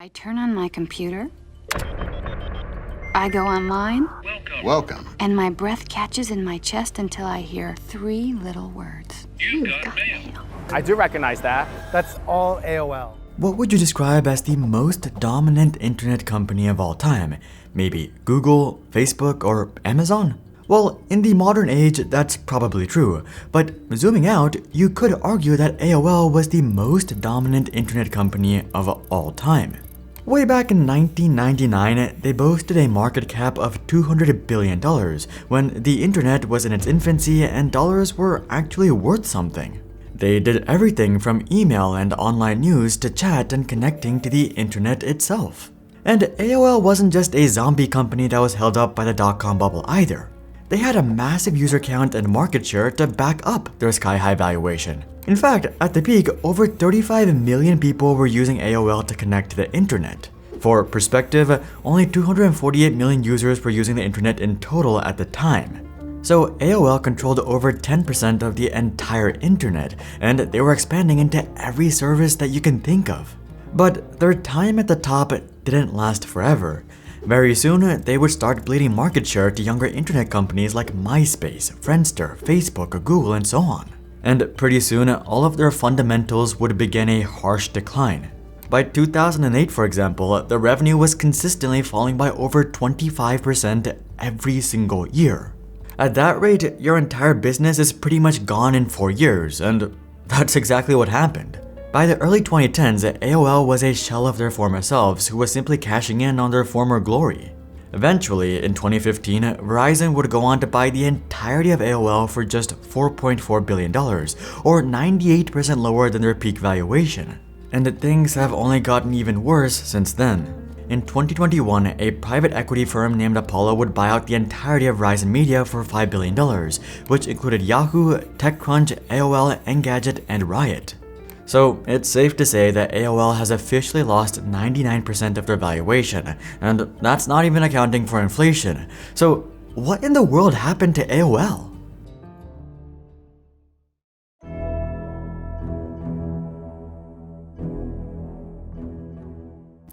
I turn on my computer, I go online, Welcome. and my breath catches in my chest until I hear three little words. You've got mail. I do recognize that. That's all AOL. What would you describe as the most dominant internet company of all time? Maybe Google, Facebook, or Amazon? Well, in the modern age, that's probably true, but zooming out, you could argue that AOL was the most dominant internet company of all time. Way back in 1999, they boasted a market cap of $200 billion when the internet was in its infancy and dollars were actually worth something. They did everything from email and online news to chat and connecting to the internet itself. And AOL wasn't just a zombie company that was held up by the dot-com bubble either. They had a massive user count and market share to back up their sky-high valuation. In fact, at the peak, over 35 million people were using AOL to connect to the internet. For perspective, only 248 million users were using the internet in total at the time. So AOL controlled over 10% of the entire internet, and they were expanding into every service that you can think of. But their time at the top didn't last forever. Very soon, they would start bleeding market share to younger internet companies like MySpace, Friendster, Facebook, Google, and so on. And pretty soon, all of their fundamentals would begin a harsh decline. By 2008, for example, the revenue was consistently falling by over 25% every single year. At that rate, your entire business is pretty much gone in 4 years, and that's exactly what happened. By the early 2010s, AOL was a shell of their former selves who was simply cashing in on their former glory. Eventually, in 2015, Verizon would go on to buy the entirety of AOL for just $4.4 billion, or 98% lower than their peak valuation. And things have only gotten even worse since then. In 2021, a private equity firm named Apollo would buy out the entirety of Verizon Media for $5 billion, which included Yahoo, TechCrunch, AOL, Engadget, and Riot. So it's safe to say that AOL has officially lost 99% of their valuation, and that's not even accounting for inflation. So what in the world happened to AOL?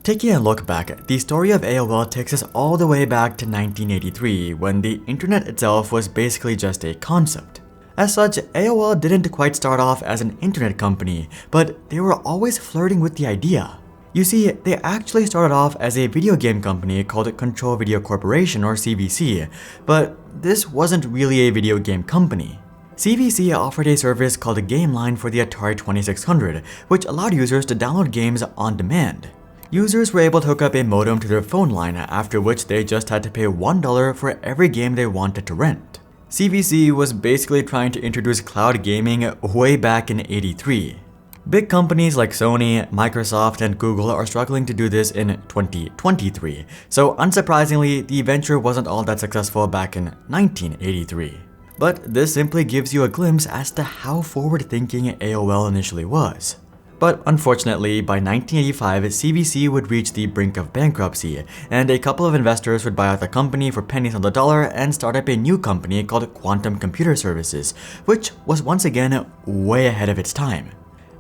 Taking a look back, the story of AOL takes us all the way back to 1983, when the internet itself was basically just a concept. As such, AOL didn't quite start off as an internet company, but they were always flirting with the idea. You see, they actually started off as a video game company called Control Video Corporation, or CVC, but this wasn't really a video game company. CVC offered a service called GameLine for the Atari 2600, which allowed users to download games on demand. Users were able to hook up a modem to their phone line, after which they just had to pay $1 for every game they wanted to rent. CVC was basically trying to introduce cloud gaming way back in '83. Big companies like Sony, Microsoft, and Google are struggling to do this in 2023, so unsurprisingly, the venture wasn't all that successful back in 1983. But this simply gives you a glimpse as to how forward-thinking AOL initially was. But unfortunately, by 1985, CVC would reach the brink of bankruptcy, and a couple of investors would buy out the company for pennies on the dollar and start up a new company called Quantum Computer Services, which was once again way ahead of its time.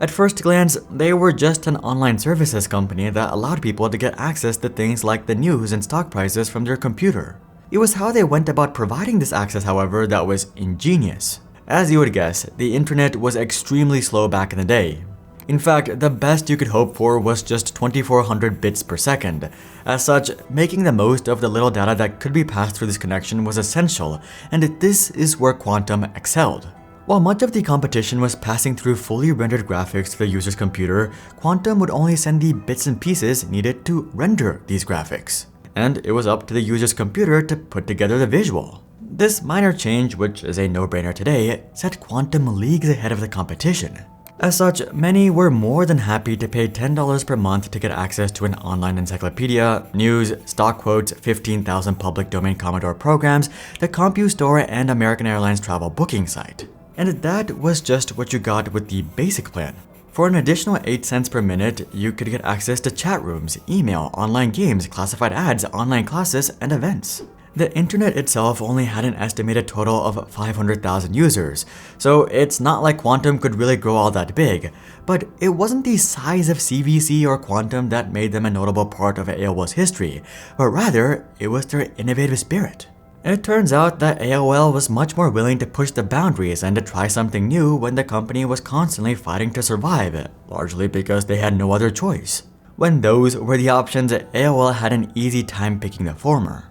At first glance, they were just an online services company that allowed people to get access to things like the news and stock prices from their computer. It was how they went about providing this access, however, that was ingenious. As you would guess, the internet was extremely slow back in the day. In fact, the best you could hope for was just 2400 bits per second. As such, making the most of the little data that could be passed through this connection was essential, and this is where Quantum excelled. While much of the competition was passing through fully rendered graphics to the user's computer, Quantum would only send the bits and pieces needed to render these graphics. And it was up to the user's computer to put together the visual. This minor change, which is a no-brainer today, set Quantum leagues ahead of the competition. As such, many were more than happy to pay $10 per month to get access to an online encyclopedia, news, stock quotes, 15,000 public domain Commodore programs, the CompuStore, and American Airlines travel booking site. And that was just what you got with the basic plan. For an additional 8 cents per minute, you could get access to chat rooms, email, online games, classified ads, online classes, and events. The internet itself only had an estimated total of 500,000 users, so it's not like Quantum could really grow all that big, but it wasn't the size of CVC or Quantum that made them a notable part of AOL's history, but rather, it was their innovative spirit. It turns out that AOL was much more willing to push the boundaries and to try something new when the company was constantly fighting to survive, largely because they had no other choice. When those were the options, AOL had an easy time picking the former.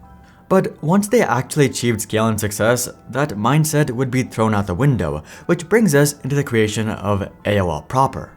But once they actually achieved scale and success, that mindset would be thrown out the window, which brings us into the creation of AOL proper.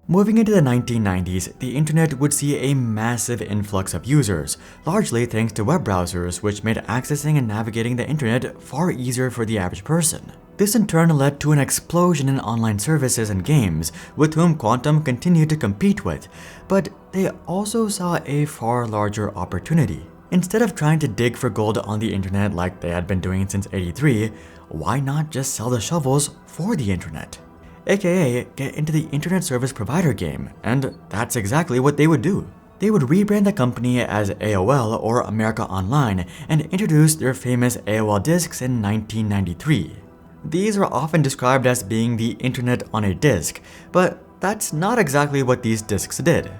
Moving into the 1990s, the internet would see a massive influx of users, largely thanks to web browsers, which made accessing and navigating the internet far easier for the average person. This in turn led to an explosion in online services and games, with whom Quantum continued to compete with, but they also saw a far larger opportunity. Instead of trying to dig for gold on the internet like they had been doing since '83, why not just sell the shovels for the internet? AKA, get into the internet service provider game, and that's exactly what they would do. They would rebrand the company as AOL or America Online and introduce their famous AOL discs in 1993. These are often described as being the internet on a disc, but that's not exactly what these discs did.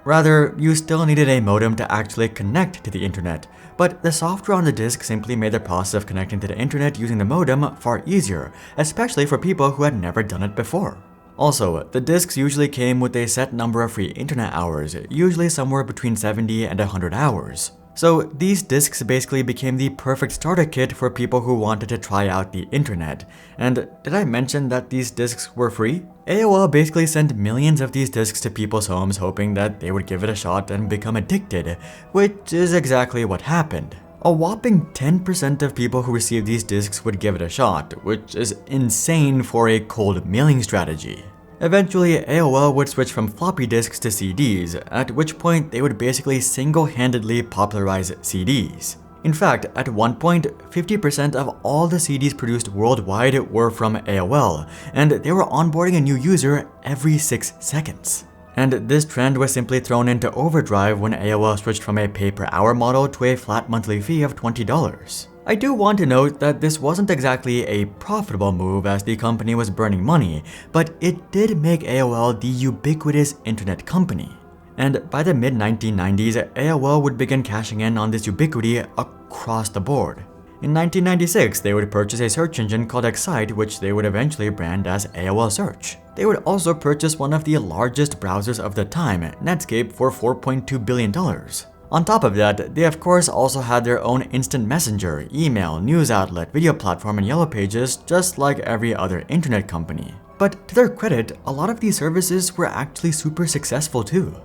Rather, you still needed a modem to actually connect to the internet, but the software on the disk simply made the process of connecting to the internet using the modem far easier, especially for people who had never done it before. Also, the disks usually came with a set number of free internet hours, usually somewhere between 70 and 100 hours. So these disks basically became the perfect starter kit for people who wanted to try out the internet. And did I mention that these disks were free? AOL basically sent millions of these disks to people's homes hoping that they would give it a shot and become addicted, which is exactly what happened. A whopping 10% of people who received these disks would give it a shot, which is insane for a cold mailing strategy. Eventually, AOL would switch from floppy disks to CDs, at which point they would basically single-handedly popularize CDs. In fact, at one point, 50% of all the CDs produced worldwide were from AOL, and they were onboarding a new user every 6 seconds. And this trend was simply thrown into overdrive when AOL switched from a pay-per-hour model to a flat monthly fee of $20. I do want to note that this wasn't exactly a profitable move as the company was burning money, but it did make AOL the ubiquitous internet company. And by the mid-1990s, AOL would begin cashing in on this ubiquity across the board. In 1996, they would purchase a search engine called Excite, which they would eventually brand as AOL Search. They would also purchase one of the largest browsers of the time, Netscape, for $4.2 billion. On top of that, they of course also had their own instant messenger, email, news outlet, video platform, and Yellow Pages, just like every other internet company. But to their credit, a lot of these services were actually super successful too.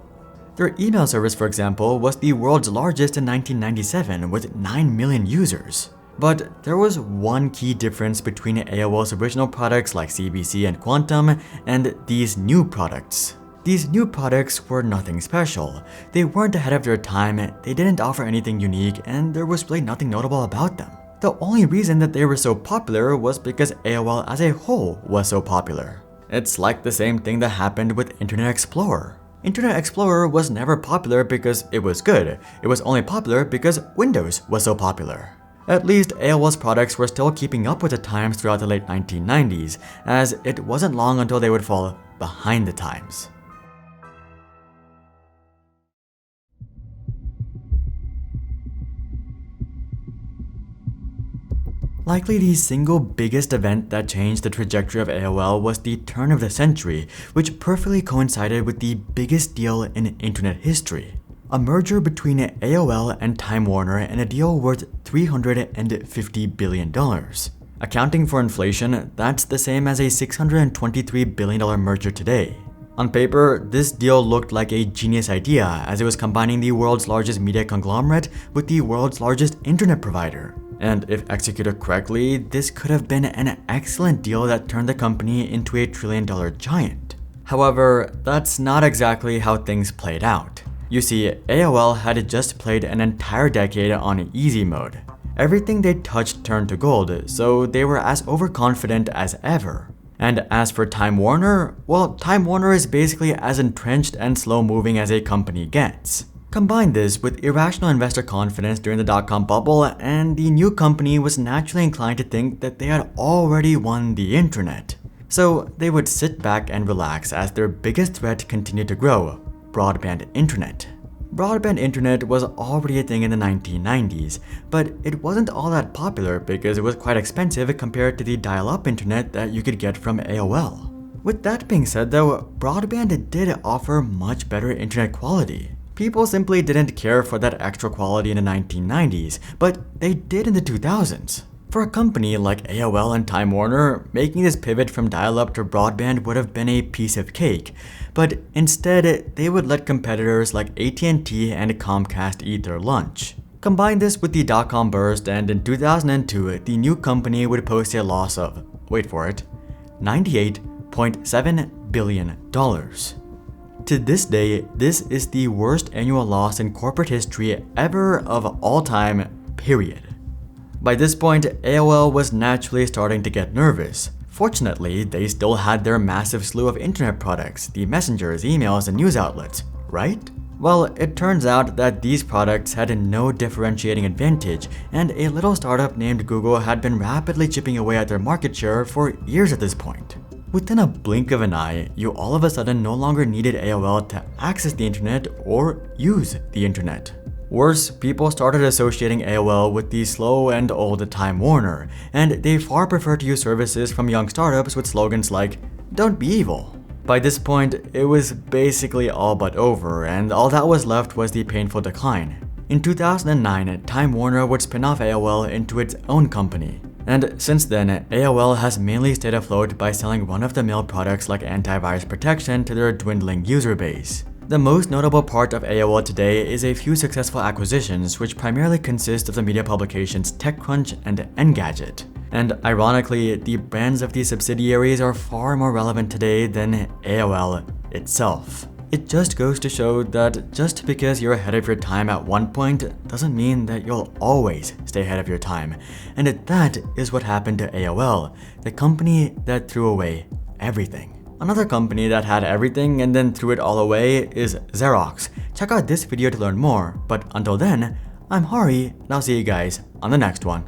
Their email service, for example, was the world's largest in 1997 with 9 million users. But there was one key difference between AOL's original products like CBC and Quantum and these new products. These new products were nothing special. They weren't ahead of their time, they didn't offer anything unique, and there was really nothing notable about them. The only reason that they were so popular was because AOL as a whole was so popular. It's like the same thing that happened with Internet Explorer. Internet Explorer was never popular because it was good. It was only popular because Windows was so popular. At least AOL's products were still keeping up with the times throughout the late 1990s, as it wasn't long until they would fall behind the times. Likely the single biggest event that changed the trajectory of AOL was the turn of the century, which perfectly coincided with the biggest deal in internet history. A merger between AOL and Time Warner in a deal worth $350 billion. Accounting for inflation, that's the same as a $623 billion merger today. On paper, this deal looked like a genius idea as it was combining the world's largest media conglomerate with the world's largest internet provider. And if executed correctly, this could have been an excellent deal that turned the company into a trillion-dollar giant. However, that's not exactly how things played out. You see, AOL had just played an entire decade on easy mode. Everything they touched turned to gold, so they were as overconfident as ever. And as for Time Warner, well, Time Warner is basically as entrenched and slow-moving as a company gets. Combine this with irrational investor confidence during the dot-com bubble, and the new company was naturally inclined to think that they had already won the internet. So they would sit back and relax as their biggest threat continued to grow: broadband internet. Broadband internet was already a thing in the 1990s, but it wasn't all that popular because it was quite expensive compared to the dial-up internet that you could get from AOL. With that being said though, broadband did offer much better internet quality. People simply didn't care for that extra quality in the 1990s, but they did in the 2000s. For a company like AOL and Time Warner, making this pivot from dial-up to broadband would have been a piece of cake, but instead they would let competitors like AT&T and Comcast eat their lunch. Combine this with the dot-com burst, and in 2002, the new company would post a loss of, wait for it, $98.7 billion. To this day, this is the worst annual loss in corporate history ever of all time, period. By this point, AOL was naturally starting to get nervous. Fortunately, they still had their massive slew of internet products, the messengers, emails, and news outlets, right? Well, it turns out that these products had no differentiating advantage, and a little startup named Google had been rapidly chipping away at their market share for years at this point. Within a blink of an eye, you all of a sudden no longer needed AOL to access the internet or use the internet. Worse, people started associating AOL with the slow and old Time Warner, and they far preferred to use services from young startups with slogans like, "Don't be evil." By this point, it was basically all but over, and all that was left was the painful decline. In 2009, Time Warner would spin off AOL into its own company. And since then, AOL has mainly stayed afloat by selling run-of-the-mill products like antivirus protection to their dwindling user base. The most notable part of AOL today is a few successful acquisitions, which primarily consist of the media publications TechCrunch and Engadget. And ironically, the brands of these subsidiaries are far more relevant today than AOL itself. It just goes to show that just because you're ahead of your time at one point doesn't mean that you'll always stay ahead of your time. And that is what happened to AOL, the company that threw away everything. Another company that had everything and then threw it all away is Xerox. Check out this video to learn more, but until then, I'm Hari, and I'll see you guys on the next one.